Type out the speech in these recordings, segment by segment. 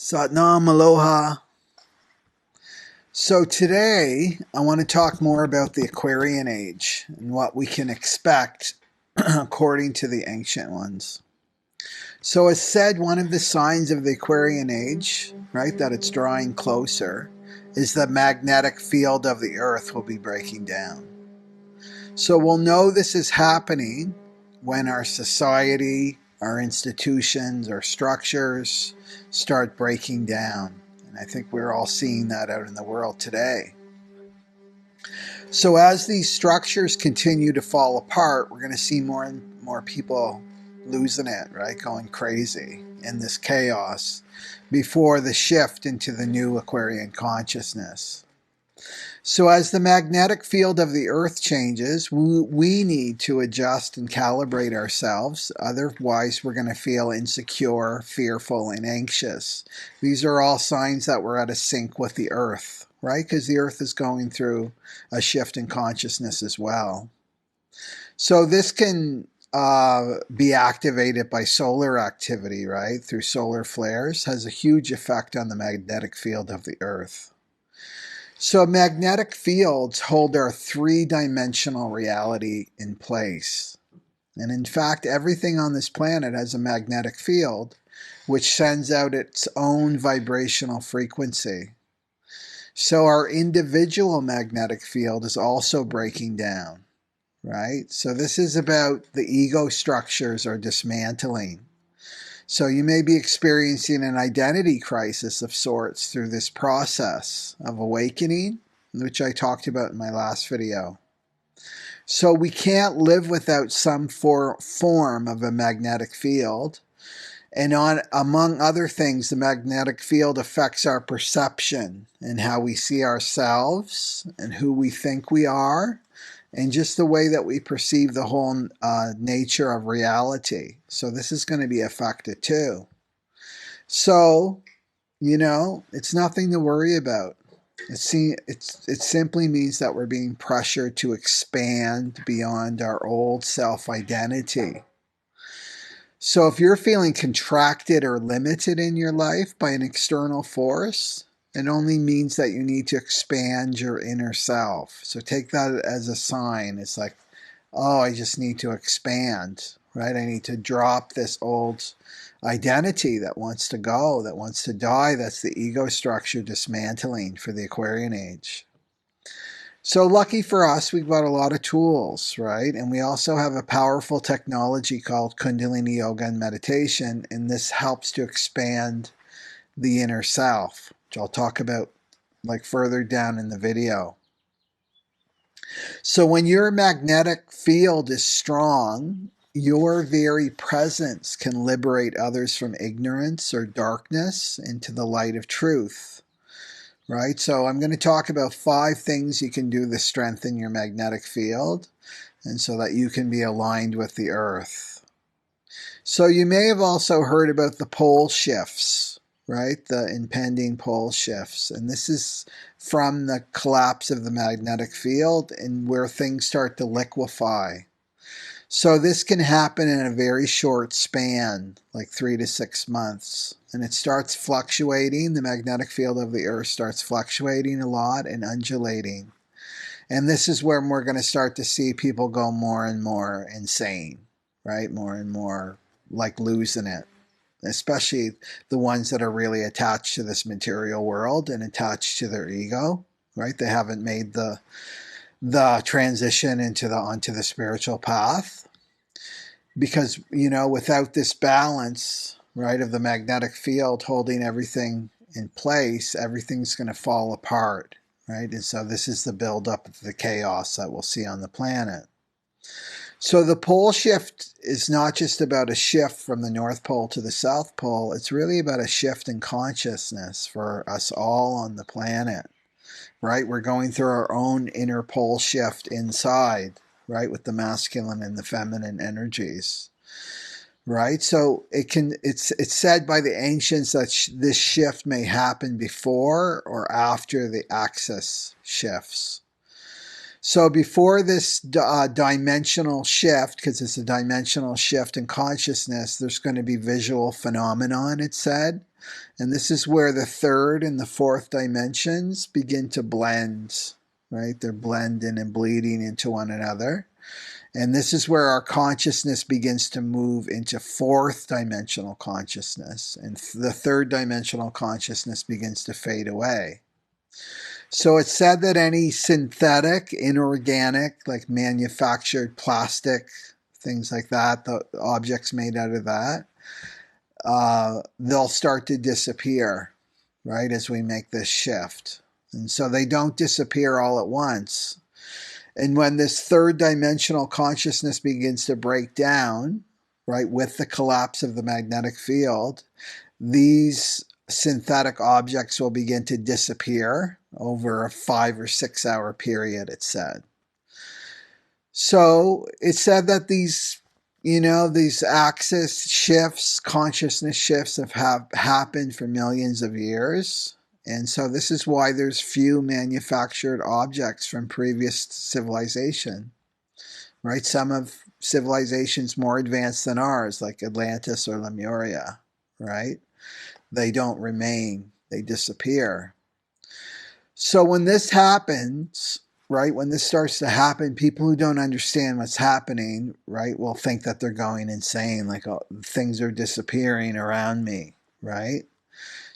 Satnam Aloha. So today I want to talk more about the Aquarian age and what we can expect according to the ancient ones. So as said, one of the signs of the Aquarian age, right, that it's drawing closer, is the magnetic field of the earth will be breaking down. So we'll know this is happening when our society, our institutions, our structures start breaking down. And I think we're all seeing that out in the world today. So as these structures continue to fall apart, we're going to see more and more people losing it, right? Going crazy in this chaos before the shift into the new Aquarian consciousness. So as the magnetic field of the earth changes, we need to adjust and calibrate ourselves. Otherwise, we're going to feel insecure, fearful, and anxious. These are all signs that we're out of sync with the earth, right? Because the earth is going through a shift in consciousness as well. So this can be activated by solar activity, right? Through solar flares, has a huge effect on the magnetic field of the earth. So magnetic fields hold our three-dimensional reality in place. And in fact, everything on this planet has a magnetic field, which sends out its own vibrational frequency. So our individual magnetic field is also breaking down, right? So this is about the ego structures are dismantling. So you may be experiencing an identity crisis of sorts through this process of awakening, which I talked about in my last video. So we can't live without some form of a magnetic field. And among other things, the magnetic field affects our perception and how we see ourselves and who we think we are, and just the way that we perceive the whole nature of reality. So this is going to be affected too. So, it's nothing to worry about. It simply means that we're being pressured to expand beyond our old self-identity. So if you're feeling contracted or limited in your life by an external force, it only means that you need to expand your inner self. So take that as a sign. It's like, oh, I just need to expand, right? I need to drop this old identity that wants to go, that wants to die. That's the ego structure dismantling for the Aquarian age. So lucky for us, we've got a lot of tools, right? And we also have a powerful technology called Kundalini Yoga and Meditation, and this helps to expand the inner self, which I'll talk about further down in the video. So when your magnetic field is strong, your very presence can liberate others from ignorance or darkness into the light of truth, right? So I'm going to talk about 5 things you can do to strengthen your magnetic field and so that you can be aligned with the earth. So you may have also heard about the pole shifts, right? The impending pole shifts. And this is from the collapse of the magnetic field and where things start to liquefy. So this can happen in a very short span, like 3 to 6 months. And it starts fluctuating. The magnetic field of the earth starts fluctuating a lot and undulating. And this is where we're going to start to see people go more and more insane, right? More and more like losing it. Especially the ones that are really attached to this material world and attached to their ego, right? They haven't made the transition onto the spiritual path. Because, without this balance, right, of the magnetic field holding everything in place, everything's going to fall apart, right? And so this is the buildup of the chaos that we'll see on the planet. So the pole shift is not just about a shift from the North Pole to the South Pole. It's really about a shift in consciousness for us all on the planet, right? We're going through our own inner pole shift inside, right, with the masculine and the feminine energies, right? So it's said by the ancients that this shift may happen before or after the axis shifts. So before this dimensional shift, because it's a dimensional shift in consciousness, there's going to be visual phenomenon, it said. And this is where the third and the fourth dimensions begin to blend, right? They're blending and bleeding into one another. And this is where our consciousness begins to move into fourth dimensional consciousness. And the third dimensional consciousness begins to fade away. So it's said that any synthetic, inorganic, like manufactured plastic, things like that, the objects made out of that, they'll start to disappear, right, as we make this shift. And so they don't disappear all at once. And when this third dimensional consciousness begins to break down, right, with the collapse of the magnetic field, these synthetic objects will begin to disappear over a 5 or 6 hour period, it's said. So it's said that these axis shifts, consciousness shifts have happened for millions of years. And so this is why there's few manufactured objects from previous civilization, right? Some of civilizations more advanced than ours, like Atlantis or Lemuria, right? They don't remain, they disappear. So when this happens, right, when this starts to happen, people who don't understand what's happening, right, will think that they're going insane, like, oh, things are disappearing around me, right?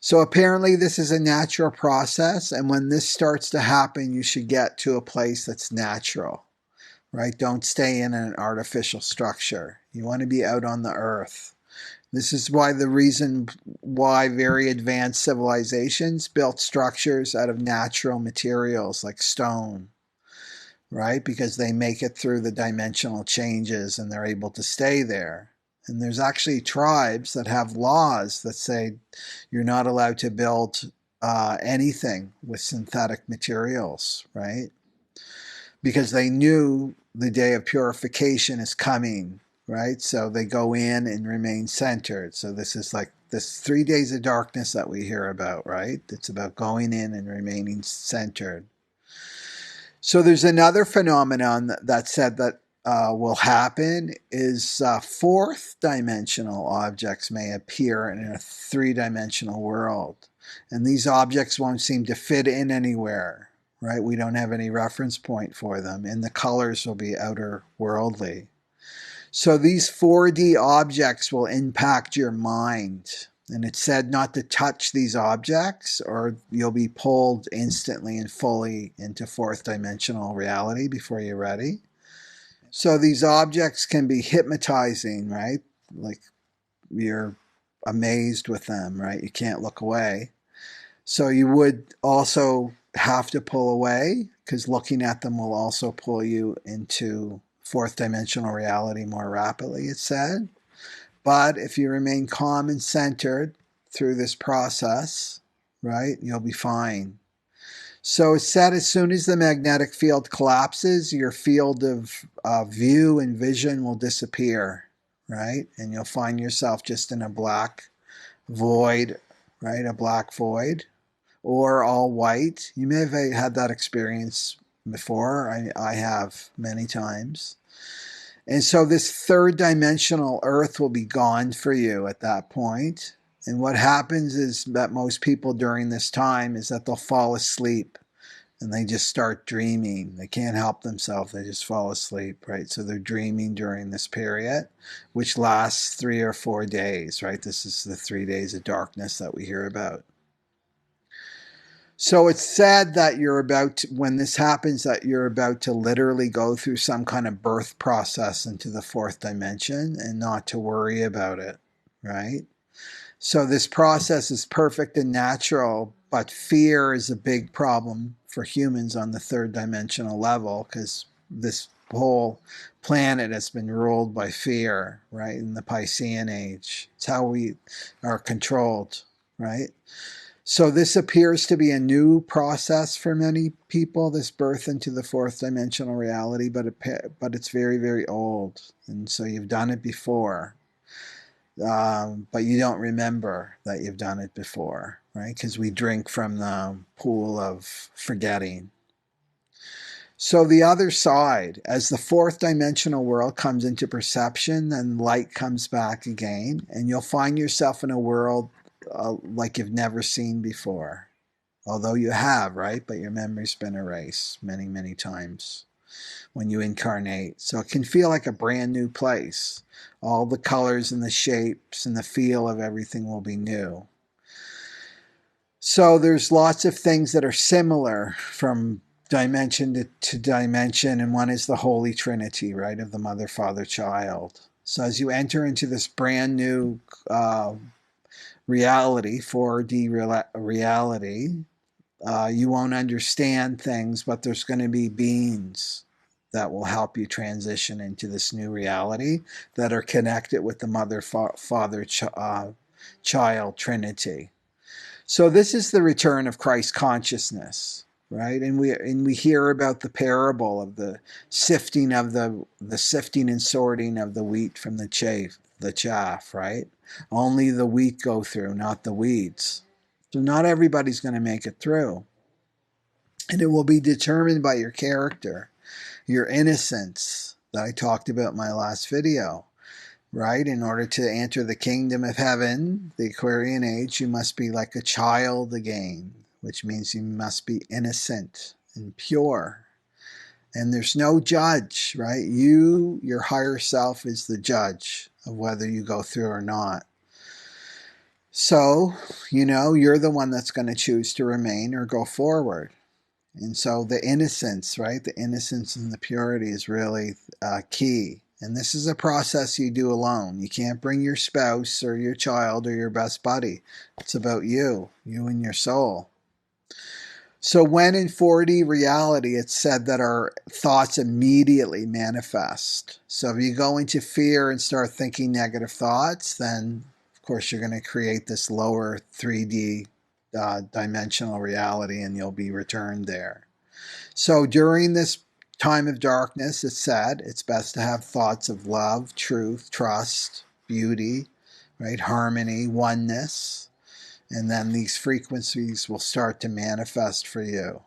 So apparently this is a natural process, and when this starts to happen, you should get to a place that's natural, right? Don't stay in an artificial structure. You want to be out on the earth. This is why the reason why very advanced civilizations built structures out of natural materials like stone, right? Because they make it through the dimensional changes and they're able to stay there. And there's actually tribes that have laws that say you're not allowed to build anything with synthetic materials, right? Because they knew the day of purification is coming, right? So they go in and remain centered. So this is like this 3 days of darkness that we hear about, right? It's about going in and remaining centered. So there's another phenomenon that said that will happen is fourth dimensional objects may appear in a three-dimensional world. And these objects won't seem to fit in anywhere, right? We don't have any reference point for them, and the colors will be outer worldly. So these 4D objects will impact your mind. And it's said not to touch these objects or you'll be pulled instantly and fully into fourth dimensional reality before you're ready. So these objects can be hypnotizing, right? Like you're amazed with them, right? You can't look away. So you would also have to pull away because looking at them will also pull you into fourth dimensional reality more rapidly, it's said. But if you remain calm and centered through this process, right, you'll be fine. So it's said as soon as the magnetic field collapses, your field of view and vision will disappear, right? And you'll find yourself just in a black void, right? A black void, or all white. You may have had that experience before. I have many times. And so this third dimensional earth will be gone for you at that point. And what happens is that most people during this time is that they'll fall asleep and they just start dreaming. They can't help themselves. They just fall asleep, right? So they're dreaming during this period, which lasts 3 or 4 days, right? This is the 3 days of darkness that we hear about. So it's said that when this happens, that you're about to literally go through some kind of birth process into the fourth dimension and not to worry about it, right? So this process is perfect and natural, but fear is a big problem for humans on the third dimensional level because this whole planet has been ruled by fear, right? In the Piscean age. It's how we are controlled, right? So this appears to be a new process for many people, this birth into the fourth dimensional reality, but it's very, very old. And so you've done it before, but you don't remember that you've done it before, right? Because we drink from the pool of forgetting. So the other side, as the fourth dimensional world comes into perception, then light comes back again, and you'll find yourself in a world like you've never seen before. Although you have, right? But your memory's been erased many, many times when you incarnate. So it can feel like a brand new place. All the colors and the shapes and the feel of everything will be new. So there's lots of things that are similar from dimension to dimension, and one is the Holy Trinity, right, of the Mother, Father, Child. So as you enter into this brand new reality, 4D reality, you won't understand things, but there's going to be beings that will help you transition into this new reality that are connected with the Mother, Father, Child Trinity. So this is the return of Christ consciousness, right? And we hear about the parable of the sifting of the sifting and sorting of the wheat from the chaff, right? Only the wheat go through, not the weeds. So not everybody's going to make it through. And it will be determined by your character, your innocence that I talked about in my last video. Right? In order to enter the kingdom of heaven, the Aquarian age, you must be like a child again, which means you must be innocent and pure. And there's no judge, right? You, your higher self, is the judge of whether you go through or not. So, you're the one that's going to choose to remain or go forward. And so the innocence, right? The innocence and the purity is really key. And this is a process you do alone. You can't bring your spouse or your child or your best buddy. It's about you and your soul. So when in 4D reality, it's said that our thoughts immediately manifest. So if you go into fear and start thinking negative thoughts, then of course you're going to create this lower 3D dimensional reality, and you'll be returned there. So during this time of darkness, it's said it's best to have thoughts of love, truth, trust, beauty, right? Harmony, oneness. And then these frequencies will start to manifest for you.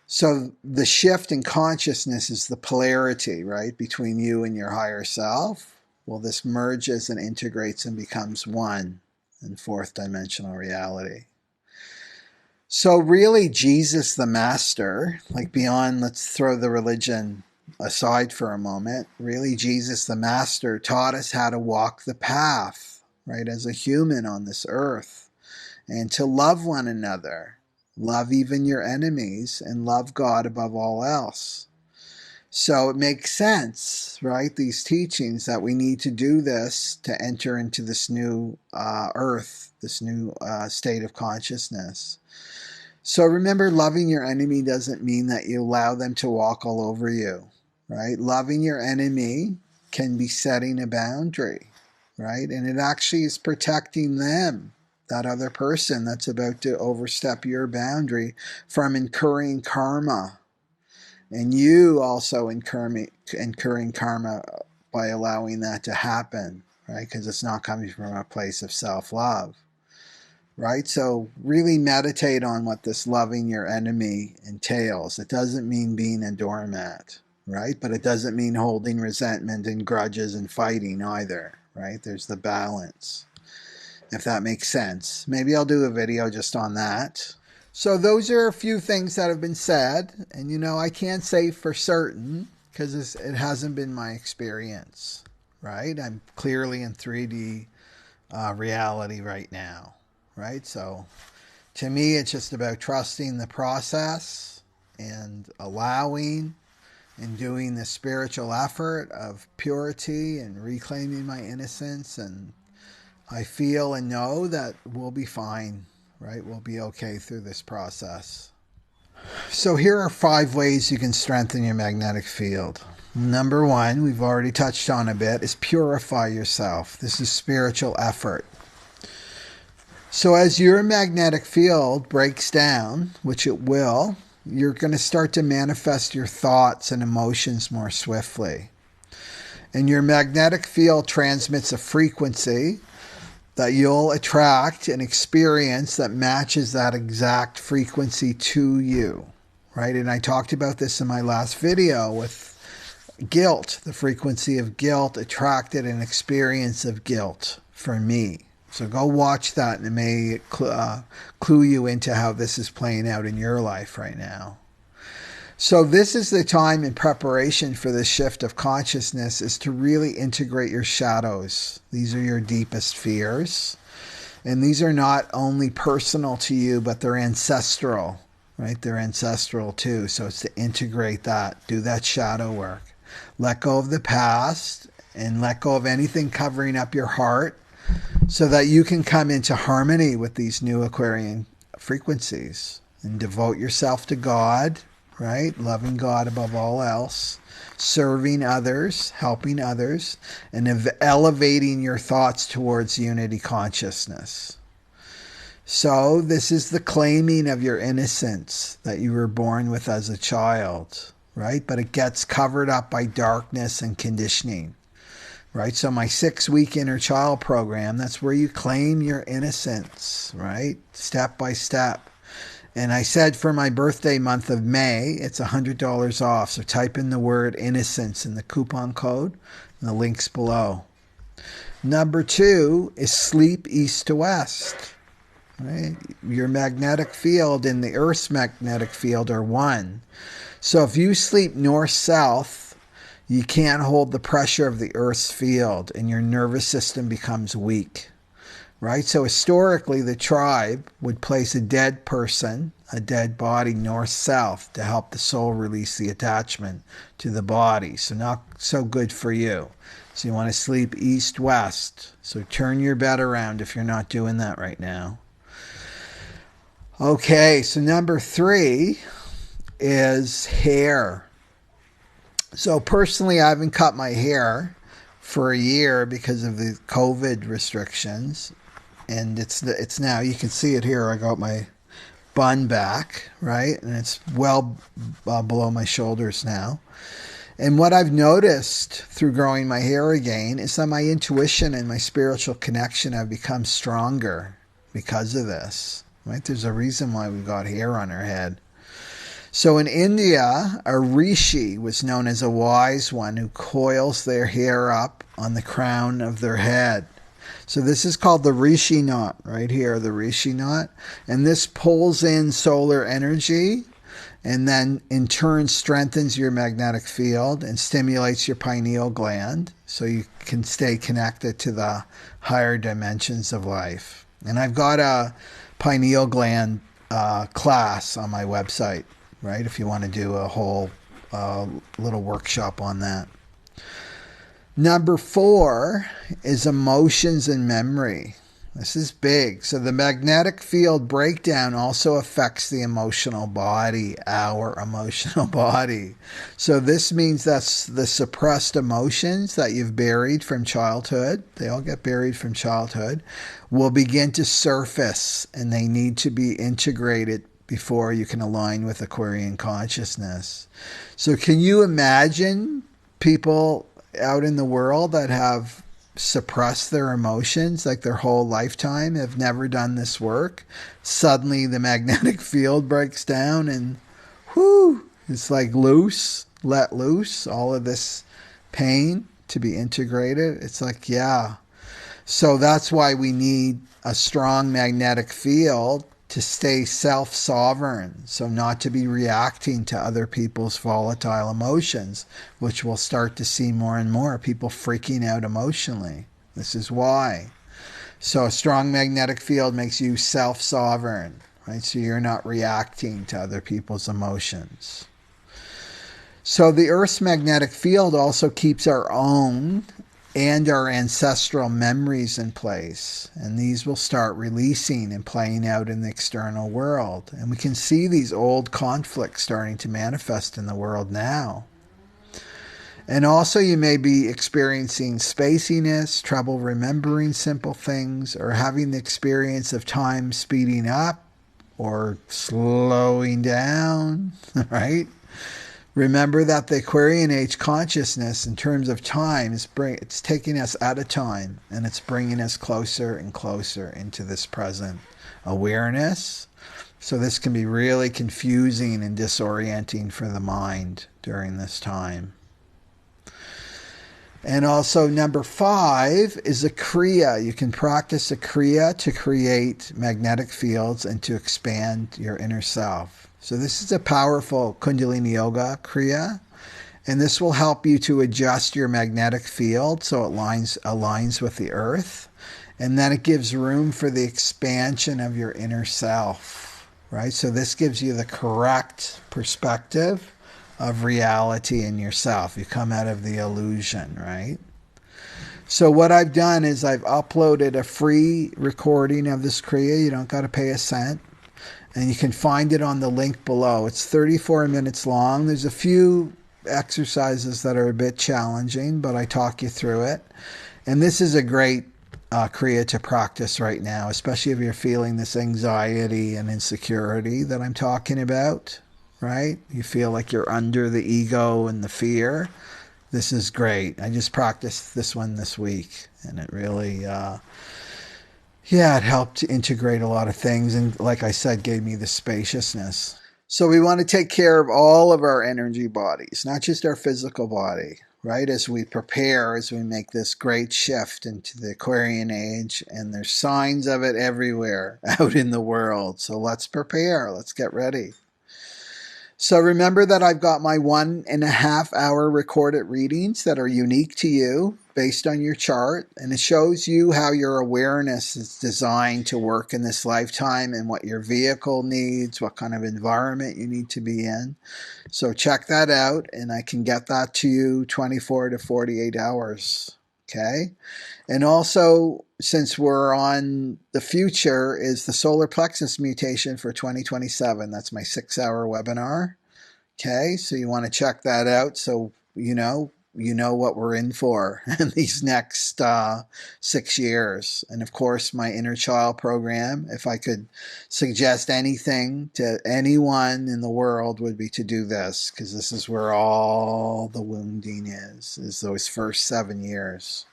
So the shift in consciousness is the polarity, right? Between you and your higher self. Well, this merges and integrates and becomes one in fourth dimensional reality. So really, Jesus the Master, like beyond, let's throw the religion aside for a moment, really Jesus the Master taught us how to walk the path, right, as a human on this earth, and to love one another, love even your enemies, and love God above all else. So it makes sense, right, these teachings, that we need to do this to enter into this new earth, this new state of consciousness. So remember, loving your enemy doesn't mean that you allow them to walk all over you, right? Loving your enemy can be setting a boundary, right? And it actually is protecting them, that other person that's about to overstep your boundary, from incurring karma. And you also incurring karma by allowing that to happen, right? Because it's not coming from a place of self-love. Right? So really meditate on what this loving your enemy entails. It doesn't mean being a doormat, right? But it doesn't mean holding resentment and grudges and fighting either, right? There's the balance, if that makes sense. Maybe I'll do a video just on that. So those are a few things that have been said. And, I can't say for certain because it hasn't been my experience, right? I'm clearly in 3D reality right now. Right? So to me, it's just about trusting the process and allowing and doing the spiritual effort of purity and reclaiming my innocence. And I feel and know that we'll be fine, right? We'll be okay through this process. So here are 5 ways you can strengthen your magnetic field. Number 1, we've already touched on a bit, is purify yourself. This is spiritual effort. So as your magnetic field breaks down, which it will, you're going to start to manifest your thoughts and emotions more swiftly. And your magnetic field transmits a frequency that you'll attract and experience that matches that exact frequency to you, right? And I talked about this in my last video with guilt. The frequency of guilt attracted an experience of guilt for me. So go watch that, and it may clue you into how this is playing out in your life right now. So this is the time in preparation for this shift of consciousness, is to really integrate your shadows. These are your deepest fears. And these are not only personal to you, but they're ancestral, right? They're ancestral too. So it's to integrate that, do that shadow work. Let go of the past and let go of anything covering up your heart so that you can come into harmony with these new Aquarian frequencies and devote yourself to God, right? Loving God above all else, serving others, helping others, and elevating your thoughts towards unity consciousness. So this is the claiming of your innocence that you were born with as a child, right? But it gets covered up by darkness and conditioning, right? So my 6-week inner child program, that's where you claim your innocence, right? Step by step. And I said for my birthday month of May, it's $100 off. So type in the word innocence in the coupon code, and the link's below. Number 2 is sleep east to west. Right? Your magnetic field and the Earth's magnetic field are one. So if you sleep north-south, you can't hold the pressure of the Earth's field, and your nervous system becomes weak. Right? So historically, the tribe would place a dead person, a dead body, north-south to help the soul release the attachment to the body. So not so good for you. So you want to sleep east-west. So turn your bed around if you're not doing that right now. Okay, so number 3 is hair. So personally, I haven't cut my hair for a year because of the COVID restrictions. And it's now, you can see it here, I got my bun back, right? And it's well below my shoulders now. And what I've noticed through growing my hair again is that my intuition and my spiritual connection have become stronger because of this, right? There's a reason why we've got hair on our head. So in India, a rishi was known as a wise one who coils their hair up on the crown of their head. So this is called the rishi knot right here, the rishi knot. And this pulls in solar energy and then in turn strengthens your magnetic field and stimulates your pineal gland so you can stay connected to the higher dimensions of life. And I've got a pineal gland class on my website, right, if you want to do a whole little workshop on that. Number 4 is emotions and memory. This is big. So the magnetic field breakdown also affects the emotional body, our emotional body. So this means that the suppressed emotions that you've buried from childhood, they all get buried from childhood, will begin to surface, and they need to be integrated before you can align with Aquarian consciousness. So can you imagine people out in the world that have suppressed their emotions like their whole lifetime, have never done this work? Suddenly the magnetic field breaks down and whoo, it's like loose, let loose, all of this pain to be integrated. It's like, yeah. So that's why we need a strong magnetic field to stay self-sovereign, so not to be reacting to other people's volatile emotions, which we'll start to see more and more, people freaking out emotionally. This is why. So a strong magnetic field makes you self-sovereign, right? So you're not reacting to other people's emotions. So the Earth's magnetic field also keeps our own and our ancestral memories in place. And these will start releasing and playing out in the external world. And we can see these old conflicts starting to manifest in the world now. And also you may be experiencing spaciness, trouble remembering simple things, or having the experience of time speeding up or slowing down, right? Remember that the Aquarian age consciousness in terms of time, it's taking us out of time and it's bringing us closer and closer into this present awareness. So this can be really confusing and disorienting for the mind during this time. And also number 5 is a Kriya. You can practice a Kriya to create magnetic fields and to expand your inner self. So this is a powerful Kundalini Yoga Kriya. And this will help you to adjust your magnetic field so it aligns with the earth. And then it gives room for the expansion of your inner self, right? So this gives you the correct perspective of reality in yourself. You come out of the illusion, right? So what I've done is I've uploaded a free recording of this Kriya. You don't got to pay a cent. And you can find it on the link below. It's 34 minutes long. There's a few exercises that are a bit challenging, but I talk you through it. And this is a great Kriya to practice right now, especially if you're feeling this anxiety and insecurity that I'm talking about, right? You feel like you're under the ego and the fear. This is great. I just practiced this one this week, and it really, it helped to integrate a lot of things. And like I said, gave me the spaciousness. So we want to take care of all of our energy bodies, not just our physical body, right? As we prepare, as we make this great shift into the Aquarian age, and there's signs of it everywhere out in the world. So let's prepare. Let's get ready. So remember that I've got my 1.5 hour recorded readings that are unique to you based on your chart. And it shows you how your awareness is designed to work in this lifetime and what your vehicle needs, what kind of environment you need to be in. So check that out, and I can get that to you 24 to 48 hours. Okay. And also, since we're on the future, is the solar plexus mutation for 2027. That's my 6-hour webinar. Okay. So you want to check that out. So, you know what we're in for in these next 6 years. And of course, my inner child program, if I could suggest anything to anyone in the world, would be to do this, because this is where all the wounding is those first 7 years.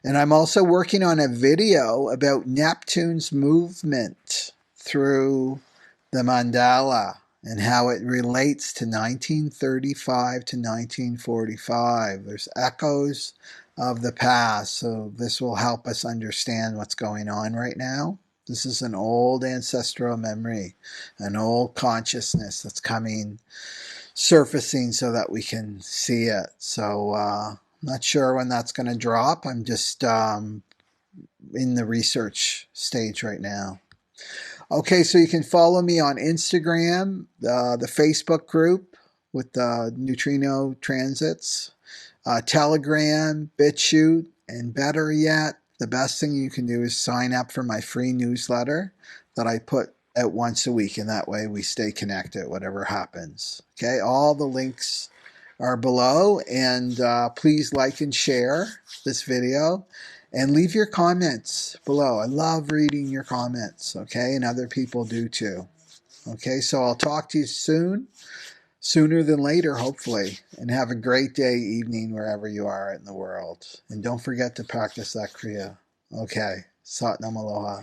And I'm also working on a video about Neptune's movement through the mandala and how it relates to 1935 to 1945. There's echoes of the past, so this will help us understand what's going on right now. This is an old ancestral memory, an old consciousness that's surfacing so that we can see it. So, not sure when that's going to drop. I'm just in the research stage right now. Okay, so you can follow me on Instagram, the Facebook group with the neutrino transits, Telegram, Bitchute, and better yet, the best thing you can do is sign up for my free newsletter that I put out once a week, and that way we stay connected, whatever happens. Okay, all the links are below, and please like and share this video, and leave your comments below. I love reading your comments, okay, and other people do too. Okay, so I'll talk to you soon, sooner than later, hopefully, and have a great day, evening, wherever you are in the world. And don't forget to practice that Kriya. Okay, Sat Nam Aloha.